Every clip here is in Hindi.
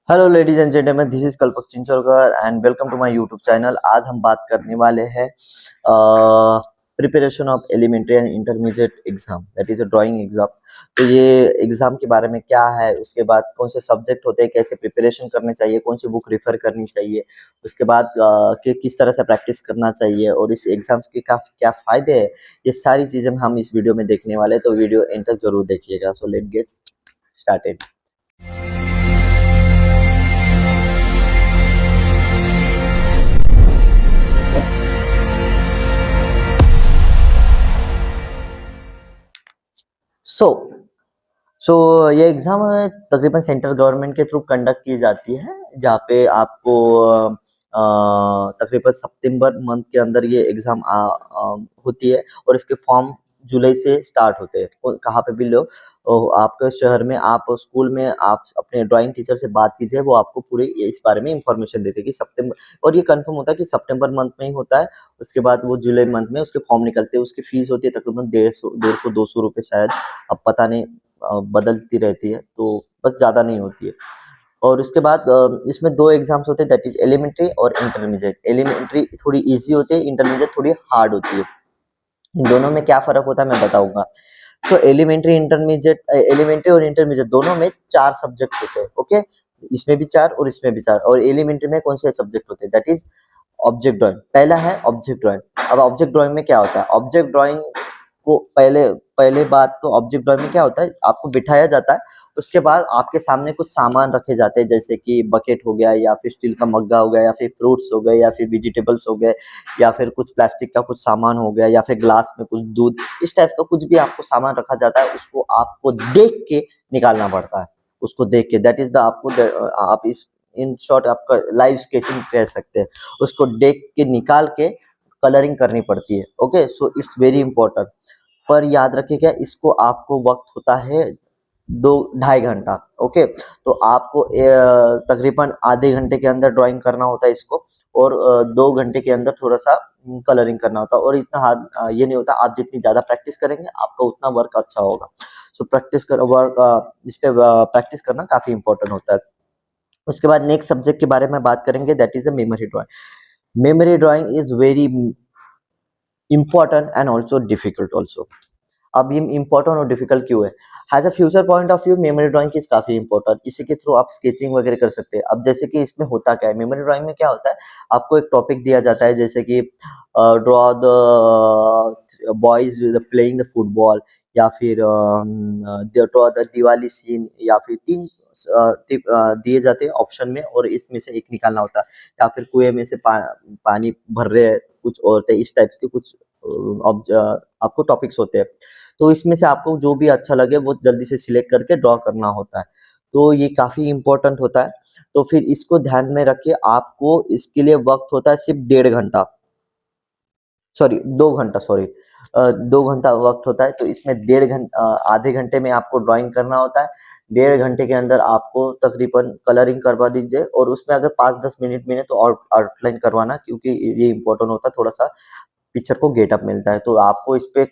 Hello ladies and gentleman, this is Kalpak Chincholkar and welcome to my YouTube channel. आज हम बात करने वाले हैं preparation of elementary and intermediate exam, that is a drawing exam. तो ये एग्जाम के बारे में क्या है, उसके बाद कौन से सब्जेक्ट होते हैं, कैसे प्रिपरेशन करने चाहिए, कौन सी बुक रेफर करनी चाहिए, उसके बाद कि किस तरह से प्रैक्टिस करना चाहिए और इस एग्जाम्स के क्या क्या फायदे हैं, ये सारी चीजें हम इस वीडियो में देखने वाले हैं। तो वीडियो एंड तक जरूर देखिएगा। So let get started. So so ये एग्ज़ाम तकरीबन सेंट्रल गवर्नमेंट के थ्रू कंडक्ट की जाती है, जहाँ पे आपको तकरीबन सितंबर मंथ के अंदर ये एग्ज़ाम होती है और इसके फॉर्म जुलाई से स्टार्ट होते हैं। कहाँ पे भी लो, आपके शहर में, आप स्कूल में आप अपने ड्राइंग टीचर से बात कीजिए, वो आपको पूरे इस बारे में इंफॉर्मेशन देते हैं कि सितंबर, और ये कंफर्म होता है कि सितंबर मंथ में ही होता है। उसके बाद वो जुलाई मंथ में उसके फॉर्म निकलते हैं। उसकी फीस होती है तकरीबन 150 200 रुपये शायद, अब पता नहीं, बदलती रहती है, तो बस ज़्यादा नहीं होती है। और उसके बाद इसमें 2 एग्ज़ाम्स होते हैं, दैट इज़ एलिमेंट्री और इंटरमीडिएट। एलिमेंट्री थोड़ी ईज़ी होती है, इंटरमीडिएट थोड़ी हार्ड होती है। इन दोनों में क्या फ़र्क होता है मैं बताऊँगा। सो एलिमेंट्री और इंटरमीडिएट दोनों में 4 सब्जेक्ट होते हैं, ओके? इसमें भी 4 और इसमें भी 4। और एलिमेंट्री में कौन से सब्जेक्ट होते हैं, दैट इज़ ऑब्जेक्ट ड्राइंग। पहला है ऑब्जेक्ट ड्राइंग। अब ऑब्जेक्ट ड्राइंग में क्या होता है, ऑब्जेक्ट ड्राइंग को पहले पहले बात तो ऑब्जेक्ट ड्राइंग में क्या होता है, आपको बिठाया जाता है। उसके बाद आपके सामने कुछ सामान रखे जाते हैं, जैसे कि बकेट हो गया, या फिर स्टील का मग्गा हो गया, या फिर फ्रूट्स हो गए, या फिर वेजिटेबल्स हो गए, या फिर कुछ प्लास्टिक का कुछ सामान हो गया, या फिर ग्लास में कुछ दूध, इस टाइप का कुछ भी आपको सामान रखा जाता है। उसको आपको देख के निकालना पड़ता है। उसको देख के, दैट इज द आपको आप इस इन शॉर्ट आपका लाइव स्केचिंग कह सकते हैं। उसको देख के निकाल के कलरिंग करनी पड़ती है, okay? So it's very important. पर याद रखिएगा, इसको आपको वक्त होता है 2 ढाई घंटा, ओके? तो आपको तकरीबन आधे घंटे के अंदर ड्राइंग करना होता है इसको, और 2 घंटे के अंदर थोड़ा सा कलरिंग करना होता है। और इतना हार्ड ये नहीं होता, आप जितनी ज़्यादा प्रैक्टिस करेंगे आपका उतना वर्क अच्छा होगा। सो इस पे प्रैक्टिस करना काफ़ी इंपॉर्टेंट होता है। उसके बाद नेक्स्ट सब्जेक्ट के बारे में बात करेंगे, that is a memory drawing. Memory drawing is very important and also difficult also। अब ये इम्पोर्टेंट और डिफिकल्ट क्यों है? As a future point of view memory drawing की काफी इंपॉर्टेंट, इसी के थ्रू आप स्केचिंग वगैरह कर सकते हैं। अब जैसे कि इसमें होता क्या है, मेमोरी ड्राइंग में क्या होता है, आपको एक टॉपिक दिया जाता है, जैसे कि draw the boys playing the football, या फिर ड्रॉ द दिवाली सीन, या फिर 3 टिप दिए जाते हैं ऑप्शन में, और इसमें से एक निकालना होता है। या फिर कुएं में से पानी भर रहे हैं कुछ औरतें, इस टाइप के कुछ आपको टॉपिक्स होते हैं। तो इसमें से आपको जो भी अच्छा लगे वो जल्दी से सिलेक्ट करके ड्रॉ करना होता है। तो ये काफ़ी इम्पोर्टेंट होता है। तो फिर इसको ध्यान में रखिए, आपको इसके लिए वक़्त होता है सिर्फ़ 1.5 घंटा, सॉरी 2 घंटा, सॉरी 2 घंटा वक़्त होता है। तो इसमें आधे घंटे में आपको ड्राइंग करना होता है। 1.5 घंटे के अंदर आपको तकरीबन कलरिंग करवा दीजिए, और उसमें अगर 5-10 मिनट मिले तो और आउटलाइन करवाना, क्योंकि ये इम्पोर्टेंट होता है, थोड़ा-सा पिक्चर को गेटअप मिलता है। तो आपको इसमें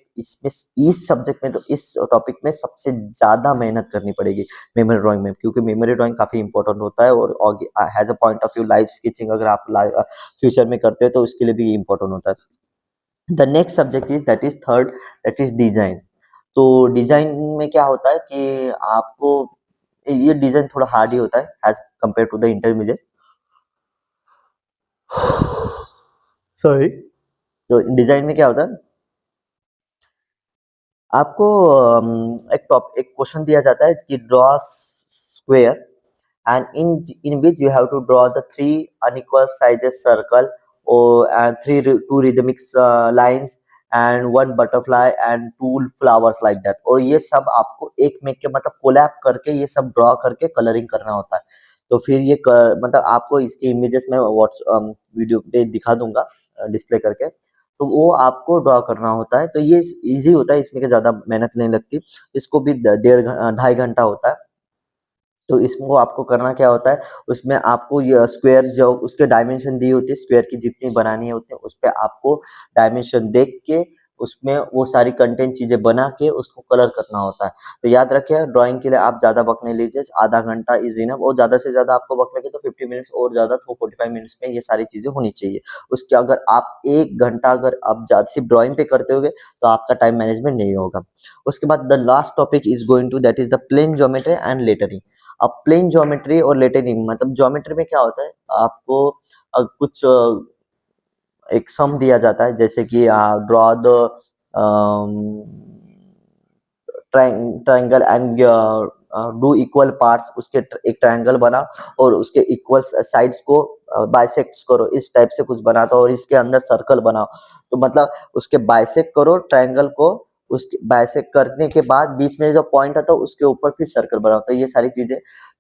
इस सब्जेक्ट में, तो इस टॉपिक में सबसे ज़्यादा मेहनत करनी पड़ेगी मेमोरी ड्राइंग में, क्योंकि मेमोरी ड्राइंग काफ़ी इंपॉर्टेंट होता है। और as a point of view live sketching अगर आप फ्यूचर में करते हो तो उसके लिए भी इंपॉर्टेंट होता है। The next subject is that is third, that is design. तो डिजाइन में क्या होता है कि आपको ये डिजाइन थोड़ा हार्ड ही होता है as compare to the intermediate. Sorry. तो डिजाइन में क्या होता है, आपको एक क्वेश्चन दिया जाता है कि draw square, and in which you have to draw the 3 unequal sizes circle, or and 2 rhythmic lines and 1 butterfly and 2 flowers like that। और ये सब आपको एक में के मतलब कोलैब करके ये सब ड्रॉ करके कलरिंग करना होता है। तो फिर मतलब आपको इसके इमेजेस में वीडियो पे दिखा दूंगा डिस्प्ले करके, तो वो आपको ड्रॉ करना होता है। तो ये इजी होता है, इसमें के ज़्यादा मेहनत नहीं लगती। इसको भी 1.5 ढाई घंटा होता है। तो इसको आपको करना क्या होता है, उसमें आपको ये स्क्वायर जो उसके डायमेंशन दी होती है, स्क्वायर की जितनी बनानी है उतनी, उस पे आपको डायमेंशन देख के उसमें वो सारी कंटेंट चीज़ें बना के उसको कलर करना होता है। तो याद रखिए ड्राइंग के लिए आप ज़्यादा वक़्त नहीं लीजिए, आधा घंटा इज़ इनफ और ज़्यादा से ज़्यादा आपको वक़्त लगे तो 50 मिनट्स और ज़्यादा तो 45 मिनट्स में ये सारी चीज़ें होनी चाहिए। उसके अगर आप 1 घंटा अगर आप सिर्फ़ ड्राइंग पे करते होगे तो आपका टाइम मैनेजमेंट नहीं होगा। उसके बाद the last topic is going to that is the plane geometry and lettering. अब प्लेन ज्योमेट्री और लेटरिंग मतलब ज्योमेट्री में क्या होता है, आपको कुछ एक सम दिया जाता है जैसे कि draw the triangle and do equal parts, उसके एक ट्रायंगल बना और उसके इक्वल साइड्स को बाइसेक्ट करो, इस टाइप से कुछ बना था और इसके अंदर सर्कल बनाओ। तो मतलब उसके बाइसेक्ट करो ट्रायंगल को, उसके बाइसेक्ट करने के बाद बीच में जो पॉइंट आता है उसके ऊपर फिर सर्कल बनाओ। तो ये सारी चीजें,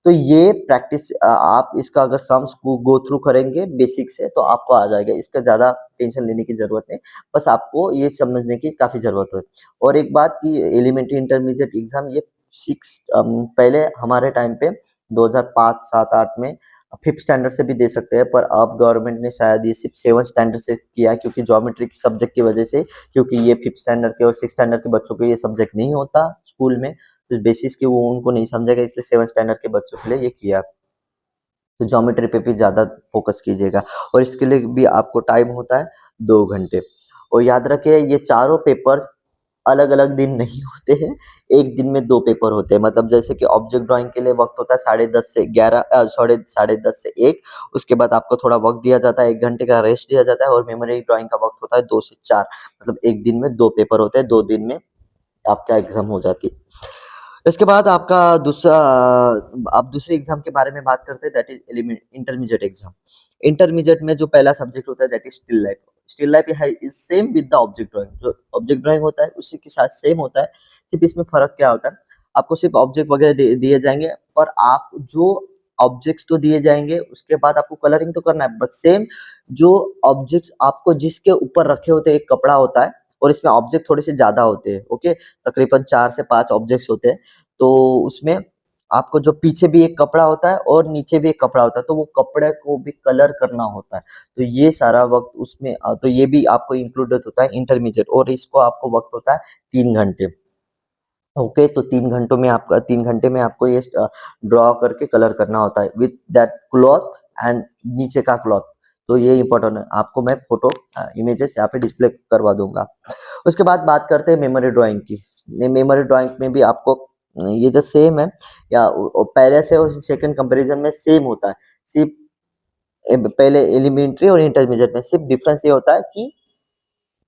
तो ये प्रैक्टिस आप इसका अगर सम्स को गो थ्रू करेंगे बेसिक से तो आपको आ जाएगा, इसका ज्यादा टेंशन लेने की जरूरत नहीं, बस आपको ये समझने की काफी जरूरत है। और एक बात की एलिमेंट्री इंटरमीडिएट एग्जाम ये 6 पहले हमारे टाइम पे 2005, 7, 8 में 5th स्टैंडर्ड से भी दे सकते हैं, पर अब गवर्नमेंट ने शायद ये सिर्फ 7th स्टैंडर्ड से किया है क्योंकि ज्योमेट्री की सब्जेक्ट की वजह से, क्योंकि ये 5th स्टैंडर्ड के और 6th स्टैंडर्ड के बच्चों को ये सब्जेक्ट नहीं होता स्कूल में, तो बेसिस की वो उनको नहीं समझेगा, इसलिए 7th स्टैंडर्ड के बच्चों के लिए ये किया। तो ज्योमेट्री पे भी ज़्यादा फोकस कीजिएगा और इसके लिए भी आपको टाइम होता है 2 घंटे। और याद रखिए ये चारों पेपर्स अलग-अलग दिन नहीं होते हैं, एक दिन में 2 पेपर होते हैं। मतलब जैसे कि ऑब्जेक्ट ड्राइंग के लिए वक़्त होता है 10:30 से 11 साढ़े 10 से 1, उसके बाद आपको थोड़ा वक़्त दिया जाता है, 1 घंटे का रेस्ट दिया जाता है और मेमोरी ड्राइंग का वक़्त होता है 2 से 4, मतलब 1 दिन में 2 पेपर होते हैं, 2 दिन में आपका एग्ज़ाम हो जाती है। इसके बाद आपका दूसरा आप दूसरे एग्ज़ाम के बारे में बात करते हैं that is intermediate exam. Intermediate में जो पहला सब्जेक्ट होता है that is still life. Still life है is same with the object drawing. जो ऑब्जेक्ट ड्राइंग होता है उसी के साथ सेम होता है, सिर्फ़ इसमें फ़र्क क्या होता है, आपको सिर्फ़ ऑब्जेक्ट वगैरह दे दिए जाएँगे पर आप जो ऑब्जेक्ट्स तो दिए जाएँगे उसके बाद आपको कलरिंग तो करना है, बट सेम जो ऑब्जेक्ट्स आपको जिसके ऊपर रखे होते हैं, एक कपड़ा होता है और इसमें ऑब्जेक्ट थोड़े से ज़्यादा होते हैं, ओके? तकरीबन 4 से 5 ऑब्जेक्ट्स होते हैं। तो उसमें आपको जो पीछे भी एक कपड़ा होता है और नीचे भी एक कपड़ा होता है, तो वो कपड़े को भी कलर करना होता है। तो ये सारा वक़्त उसमें तो ये भी आपको इंक्लूडेड होता है इंटरमीडिएट और इसको आपको वक़्त होता है 3 घंटे। ओके, तो 3 घंटे में आपको ये ड्रॉ करके कलर करना होता है विथ दैट क्लॉथ एंड नीचे का क्लॉथ। तो ये इम्पोर्टेंट है, आपको मैं फ़ोटो इमेजेस यहाँ पे डिस्प्ले करवा दूँगा। उसके बाद बात करते हैं मेमोरी ड्राइंग की। मेमोरी ड्राइंग में भी आपको ये जो सेम है या पहले से और सेकंड कंपैरिजन में सेम होता है। सिर्फ़ पहले एलिमेंट्री और इंटरमीडिएट में सिर्फ़ डिफरेंस ये होता है कि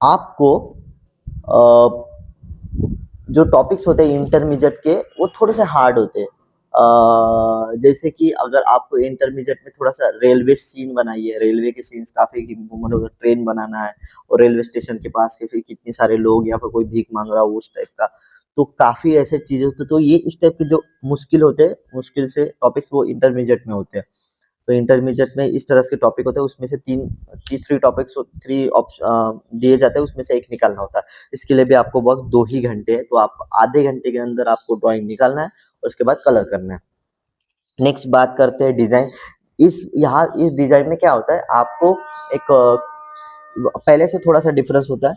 आपको अ, जो टॉपिक्स होते हैं इंटरमीडिएट के वो थोड़े से हार्ड होते हैं। जैसे कि अगर आपको इंटरमीडिएट में थोड़ा-सा रेलवे सीन बनाइए, रेलवे के सीन्स काफ़ी मतलब ट्रेन बनाना है और रेलवे स्टेशन के पास के फिर कितने सारे लोग या फिर कोई भीख माँग रहा हो उस टाइप का। तो काफ़ी ऐसे चीज़ें होती हैं, तो ये इस टाइप के जो मुश्किल होते हैं, मुश्किल से टॉपिक्स वो इंटरमीडिएट में होते हैं। तो इंटरमीडिएट में इस तरह के टॉपिक होते हैं, उसमें से 3 टॉपिक्स 3 दिए जाते हैं, उसमें से 1 निकालना होता है। इसके लिए भी आपको वक़्त 2 ही घंटे है, तो आप आधे घंटे के अंदर आपको ड्राइंग निकालना है और उसके बाद कलर करना है। नेक्स्ट बात करते हैं डिज़ाइन। इस डिज़ाइन में क्या होता है, आपको एक पहले से थोड़ा-सा डिफरेंस होता है।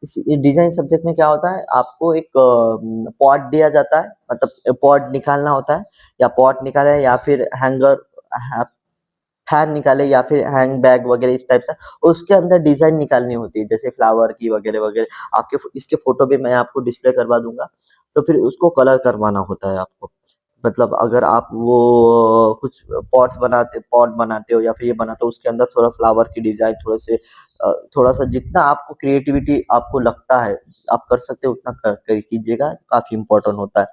इस डिज़ाइन सब्जेक्ट में क्या होता है, आपको एक पॉट दिया जाता है, मतलब पॉट निकालना होता है, या पॉट निकाला है या फिर हैंगर है फैन निकाले या फिर हैंग बैग वगैरह इस टाइप से और उसके अंदर डिज़ाइन निकालनी होती है, जैसे फ्लावर की वगैरह-वगैरह। आपके इसके फ़ोटो भी मैं आपको डिस्प्ले करवा दूँगा, तो फिर उसको कलर करवाना होता है आपको। मतलब अगर आप वो कुछ पॉट बनाते हो या फिर ये बनाते हो, उसके अंदर थोड़ा फ्लावर की डिज़ाइन थोड़ा-सा जितना आपको क्रिएटिविटी आपको लगता है, आप कर सकते हो उतना कर कीजिएगा, काफ़ी इम्पोर्टेंट होता है।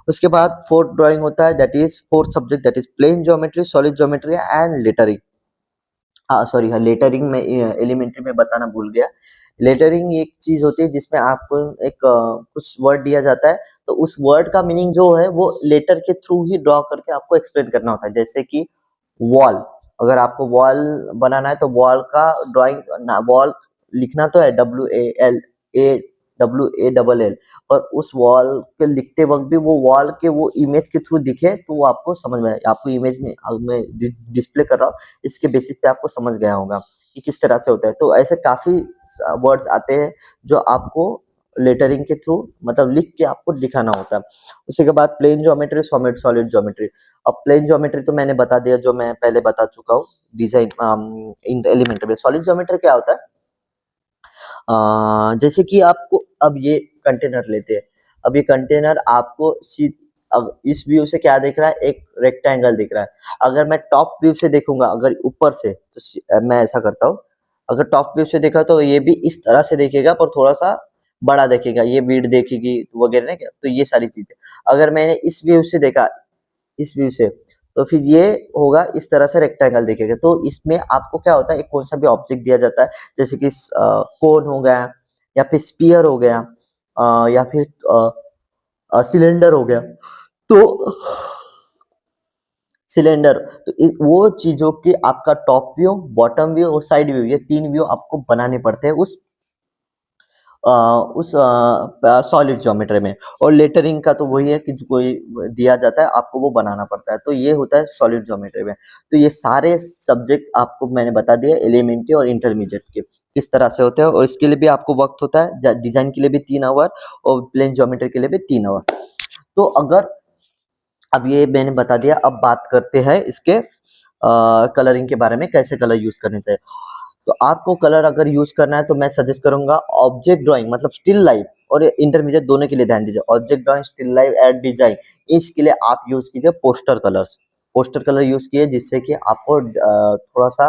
उसके बाद 4th ड्राइंग होता है that is 4th subject that is plane geometry, solid geometry and lettering. हाँ, सॉरी, हाँ, लेटरिंग में एलिमेंट्री में बताना भूल गया। लेटरिंग एक चीज़ होती है जिसमें आपको एक कुछ वर्ड दिया जाता है, तो उस वर्ड का मीनिंग जो है वो लेटर के थ्रू ही ड्रॉ करके आपको एक्सप्लेन करना होता है। जैसे कि वॉल, अगर आपको वॉल बनाना है तो वॉल का ड्राइंग ना वॉल लिखना तो है WALL और उस वॉल के लिखते वक़्त भी वो वॉल के वो इमेज के थ्रू दिखे तो वो आपको समझ में आए। आपको इमेज में मैं डिस्प्ले कर रहा हूँ, इसके बेसिस पे आपको समझ गया होगा कि किस तरह से होता है। तो ऐसे काफ़ी वर्ड्स आते हैं जो आपको लेटरिंग के थ्रू मतलब लिख के आपको दिखाना होता है। उसी के बाद प्लेन ज्योमेट्री, सॉलिड ज्योमेट्री। अब प्लेन ज्योमेट्री तो मैंने बता दिया, जो मैं पहले बता चुका हूँ डिजाइन इन एलिमेंट्री में। सॉलिड ज्योमेट्री क्या होता है? जैसे कि आपको अब ये कंटेनर लेते हैं। अब ये कंटेनर आपको अब इस व्यू से क्या दिख रहा है? एक रेक्टेंगल दिख रहा है। अगर मैं टॉप व्यू से देखूंगा, अगर ऊपर से, तो मैं ऐसा करता हूँ। अगर टॉप व्यू से देखा तो ये भी इस तरह से देखेगा, पर थोड़ा सा बड़ा देखेगा, ये बीड देखेगी वगैरह ना क्या, तो ये सारी चीजें। अगर मैंने इस व्यू से देखा, इस व्यू से, तो फिर ये होगा इस तरह से रेक्टेंगल दिखेगा। तो इसमें आपको क्या होता है, एक कौन सा भी ऑब्जेक्ट दिया जाता है, जैसे कि कोन हो गया, या फिर स्पीयर हो गया, या फिर सिलेंडर हो गया। तो सिलेंडर, तो वो चीजों के आपका टॉप व्यू, बॉटम व्यू और साइड व्यू, ये 3 व्यू आपको बनाने पड़ते हैं उस सॉलिड ज्योमेट्री में। और लेटरिंग का तो वही है कि जो कोई दिया जाता है आपको वो बनाना पड़ता है। तो ये होता है सॉलिड ज्योमेट्री में। तो ये सारे सब्जेक्ट आपको मैंने बता दिया, एलिमेंट्री और इंटरमीडिएट के किस तरह से होते हैं, और इसके लिए भी आपको वक्त होता है। डिजाइन के लिए भी 3 आवर और प्लेन ज्योमेट्री के लिए भी 3 आवर। तो अगर अब ये मैंने बता दिया, अब बात करते हैं इसके कलरिंग के बारे में, कैसे कलर यूज करने चाहिए। तो आपको कलर अगर यूज करना है तो मैं सजेस्ट करूंगा ऑब्जेक्ट ड्राइंग, मतलब स्टिल लाइफ और इंटरमीडिएट दोनों के लिए ध्यान दीजिए। Object drawing, still life and design, इसके लिए आप यूज कीजिए poster colours. Poster colour use किए, जिससे कि आपको थोड़ा सा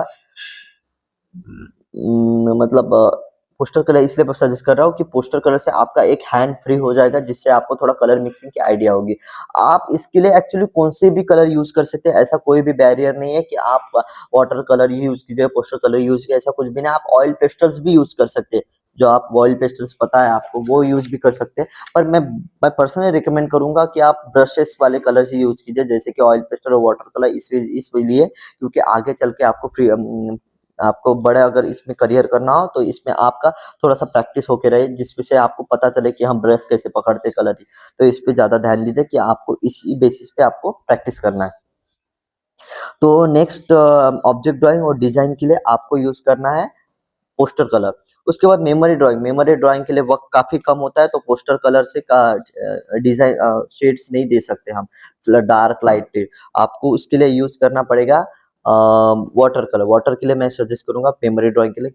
मतलब पोस्टर कलर इसलिए सजेस्ट कर रहा हूँ कि पोस्टर कलर से आपका एक हैंड फ्री हो जाएगा, जिससे आपको थोड़ा कलर मिक्सिंग की आइडिया होगी। आप इसके लिए एक्चुअली कौन से भी कलर यूज कर सकते हैं, ऐसा कोई भी बैरियर नहीं है कि आप वाटर कलर ही यूज कीजिए, पोस्टर कलर यूज कीजिए, ऐसा कुछ भी नहीं। आप ऑयल पेस्टल्स भी यूज कर सकते हैं, जो आप ऑयल पेस्टल्स पता है आपको, वो यूज भी कर सकते हैं। पर मैं पर्सनली रिकमेंड करूंगा कि आप ब्रशेस वाले कलर ही यूज कीजिए, जैसे कि ऑयल पेस्टल और वाटर कलर, इसलिए क्योंकि आगे चल के आपको बड़ा अगर इसमें करियर करना हो तो इसमें आपका थोड़ा सा प्रैक्टिस होके रहे, जिसमें से आपको पता चले कि हम ब्रश कैसे पकड़ते कलर ही। तो इस पे ज्यादा ध्यान दीजिए कि आपको इसी बेसिस पे आपको प्रैक्टिस करना है। तो नेक्स्ट ऑब्जेक्ट ड्राइंग और डिजाइन के लिए आपको यूज करना है पोस्टर कलर। उसके बाद मेमोरी ड्राइंग। मेमोरी ड्राइंग के लिए वक्त काफी कम होता है, तो पोस्टर कलर से का डिजाइन शेड्स नहीं दे सकते हम, डार्क लाइट। आपको उसके लिए यूज करना पड़ेगा वाटर कलर। वाटर के लिए मैं सजेस्ट करूंगा मेमोरी ड्राइंग के लिए,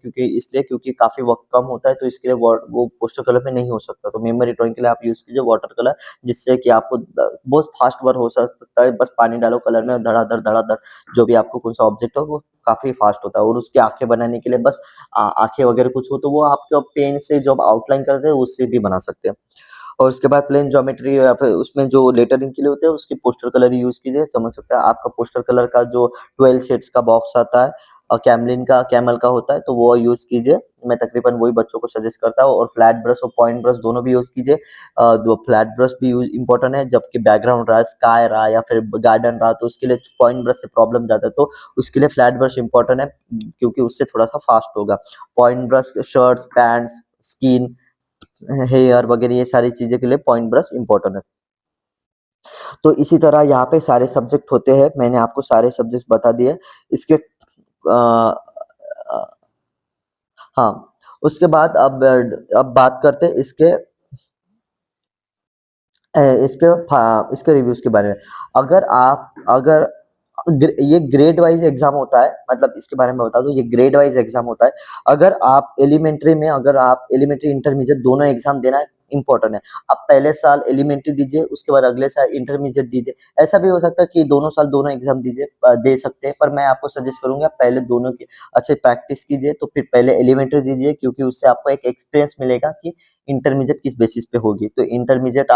क्योंकि काफी वक्त कम होता है, तो इसके लिए वो पोस्टर कलर में नहीं हो सकता। तो मेमोरी ड्राइंग के लिए आप यूज कीजिए वाटर कलर, जिससे कि आपको बहुत फास्ट वर्क हो सकता है। बस पानी डालो कलर में, धड़ाधड़ धड़ाधड़ जो भी आपको कौन सा ऑब्जेक्ट हो वो काफी फास्ट होता है। और उसकी आंखें बनाने के लिए बस आंखें वगैरह कुछ हो तो वो आपके पेन से जो आप आउटलाइन करते हैं उससे भी बना सकते हैं। और उसके बाद प्लेन ज्योमेट्री या फिर उसमें जो लेटरिंग के लिए होते हैं उसके पोस्टर कलर ही यूज कीजिए। समझ सकते हैं आपका पोस्टर कलर का जो 12 शेड्स का बॉक्स आता है और कैमल का होता है, तो वो यूज कीजिए। मैं तकरीबन वही बच्चों को सजेस्ट करता हूँ। और फ्लैट ब्रश और पॉइंट ब्रश दोनों भी यूज कीजिए। दो फ्लैट ब्रश भी यूज इंपॉर्टेंट है, जबकि बैकग्राउंड रहा, स्काई रहा या फिर गार्डन रहा, तो उसके लिए पॉइंट ब्रश से प्रॉब्लम ज्यादा है, तो उसके लिए फ्लैट ब्रश इंपॉर्टेंट है, क्योंकि उससे थोड़ा सा फास्ट होगा। Point brush shirts, pants, skin, hair वगैरह ये सारी चीजें के लिए पॉइंट ब्रश इंपॉर्टेंट है। तो इसी तरह यहाँ पे सारे सब्जेक्ट होते हैं, मैंने आपको सारे सब्जेक्ट बता दिए। इसके हाँ, उसके बाद अब बात करते हैं इसके रिव्यूज के बारे में। अगर ये ग्रेड वाइज एग्जाम होता है, मतलब इसके बारे में बता दूं, ये ग्रेड वाइज एग्जाम होता है। अगर आप एलिमेंट्री इंटरमीडिएट दोनों एग्जाम देना इंपॉर्टेंट है। आप पहले साल एलिमेंट्री दीजिए, उसके बाद अगले साल इंटरमीडिएट दीजिए। ऐसा भी हो सकता है कि दोनों साल दोनों एग्जाम दे सकते हैं, पर मैं आपको सजेस्ट करूंगा पहले दोनों की अच्छे प्रैक्टिस कीजिए, तो फिर पहले एलिमेंट्री दीजिए, क्योंकि उससे आपको एक एक्सपीरियंस मिलेगा कि इंटरमीडिएट किस बेसिस पे होगी। तो इंटरमीडिएट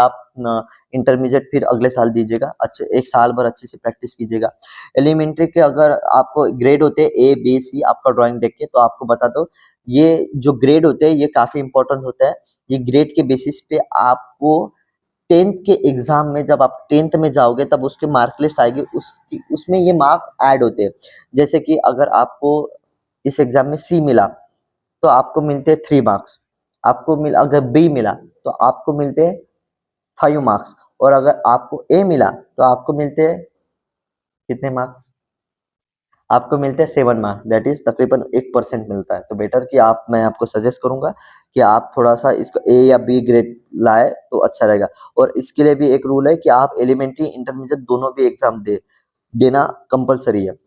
फिर अगले साल दीजिएगा, अच्छे एक साल भर अच्छे से प्रैक्टिस कीजिएगा। एलिमेंट्री के अगर आपको ग्रेड होते हैं ए बी सी आपका ड्राइंग देख के, तो आपको बता दो ये जो ग्रेड होते हैं ये काफी इंपॉर्टेंट होता है। ये ग्रेड के बेसिस पे आपको 10th के एग्जाम में, जब आप 10th में जाओगे तब उसके मार्क लिस्ट आएगी, उसमें ये मार्क्स ऐड होते हैं। जैसे कि अगर आपको इस एग्जाम में सी मिला तो आपको मिलते हैं 3 मार्क्स। अगर बी मिला तो आपको मिलते हैं 5 मार्क्स। और अगर आपको ए मिला तो आपको मिलते हैं कितने मार्क्स? आपको मिलते हैं 7 मार्क्स, दैट इज़ तकरीबन 1% मिलता है। तो बेटर कि मैं आपको सजेस्ट करूँगा कि आप थोड़ा-सा इसको ए या बी ग्रेड लाएँ तो अच्छा रहेगा। और इसके लिए भी एक रूल है कि आप एलिमेंट्री, इंटरमीडिएट दोनों भी एग्ज़ाम देना कंपल्सरी है।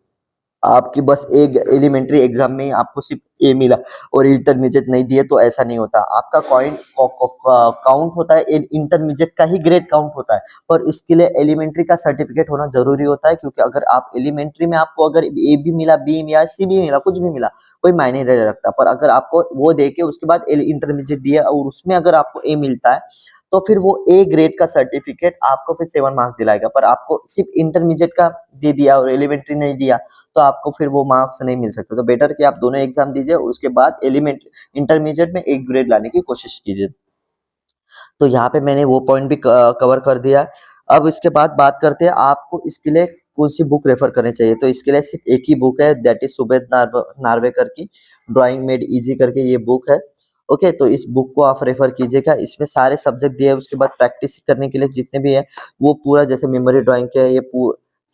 आपकी बस एक एलिमेंट्री एग्जाम में ही आपको सिर्फ ए मिला और इंटरमीडिएट नहीं दिए तो ऐसा नहीं होता। आपका कॉइंट काउंट होता है, इंटरमीडिएट का ही ग्रेड काउंट होता है, पर इसके लिए एलिमेंट्री का सर्टिफिकेट होना जरूरी होता है, क्योंकि अगर आप एलिमेंट्री में आपको अगर ए भी मिला, बी मिला, सी भी मिला, कुछ भी मिला, कोई मायने नहीं रखता। पर अगर आपको वो देके उसके बाद इंटरमीडिएट दिया और उसमें अगर आपको ए मिलता है, तो फिर वो ए ग्रेड का सर्टिफिकेट आपको फिर 7 मार्क्स दिलाएगा। पर आपको सिर्फ इंटरमीडिएट का दे दिया और एलिमेंट्री नहीं दिया, तो आपको फिर वो मार्क्स नहीं मिल सकते। तो बेटर कि आप दोनों एग्जाम दीजिए और उसके बाद इंटरमीडिएट में एक ग्रेड लाने की कोशिश कीजिए। तो यहाँ पे मैंने वो पॉइंट भी कवर कर दिया। अब इसके बाद बात करते हैं आपको इसके लिए कौन सी बुक रेफर करनी चाहिए। तो इसके लिए सिर्फ एक ही बुक है, दैट इज सुबेद नार्वेकर की ड्राइंग मेड इजी करके ये बुक है। ओके, तो इस बुक को आप रेफर कीजिएगा। इसमें सारे सब्जेक्ट दिए हैं, उसके बाद प्रैक्टिस करने के लिए जितने भी है वो पूरा, जैसे मेमोरी ड्राइंग के ये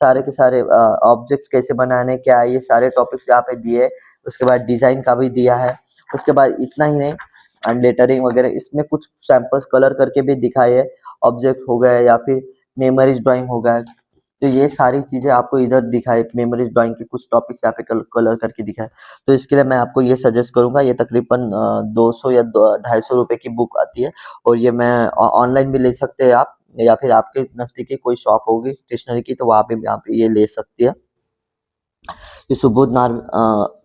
सारे के सारे ऑब्जेक्ट्स कैसे बनाने, क्या है, ये सारे टॉपिक्स यहाँ पे दिए। उसके बाद डिजाइन का भी दिया है। उसके बाद इतना ही नहीं, एंड लेटरिंग वगैरह इसमें कुछ सैंपल्स कलर करके भी दिखाए है। ऑब्जेक्ट हो गए या फिर मेमोरीज ड्राइंग हो गया, तो ये सारी चीजें आपको इधर दिखाए। मेमोरीज ड्राइंग के कुछ टॉपिक्स यहाँ पे कलर करके दिखाए। तो इसके लिए मैं आपको ये सजेस्ट करूंगा। ये तकरीबन 200 या 250 रुपए की बुक आती है, और ये मैं ऑनलाइन भी ले सकते हैं आप, या फिर आपके नजदीकी कोई शॉप होगी स्टेशनरी की, तो वहाँ पे भी आप ये ले सकती है। ये सुबोध नार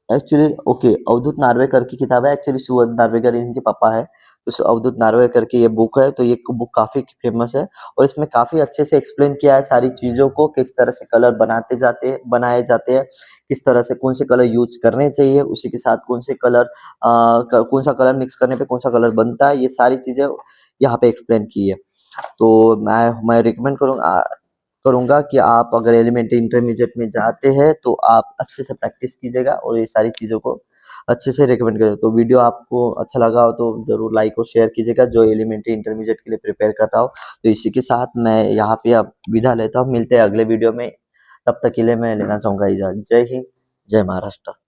एक्चुअली ओके, अवधूत नार्वेकर की किताब है। एक्चुअली सुबोध नार्वेकर इनके पापा है। तो अवधूत नार्वेकर की ये बुक है। तो ये बुक काफी फेमस है, और इसमें काफी अच्छे से एक्सप्लेन किया है सारी चीजों को, किस तरह से कलर बनाए जाते हैं, किस तरह से कौन से कलर यूज करने चाहिए, उसी के साथ कौन सा कलर मिक्स करने पे कौन सा कलर बनता है, ये सारी चीजें यहाँ पे एक्सप्लेन की है। तो मैं रिकमेंड करूंगा कि आप अगर एलिमेंट्री इंटरमीडिएट में जाते हैं तो आप अच्छे से प्रैक्टिस कीजिएगा और ये सारी चीज़ों को अच्छे से रिकमेंड करें। तो वीडियो आपको अच्छा लगा हो तो जरूर लाइक और शेयर कीजिएगा, जो एलिमेंट्री इंटरमीडिएट के लिए प्रिपेयर कर रहा हो। तो इसी के साथ मैं यहाँ पे अब विदा लेता हूँ, मिलते हैं अगले वीडियो में। तब तक के लिए मैं लेना चाहूंगा इजाजत। जय हिंद, जय महाराष्ट्र।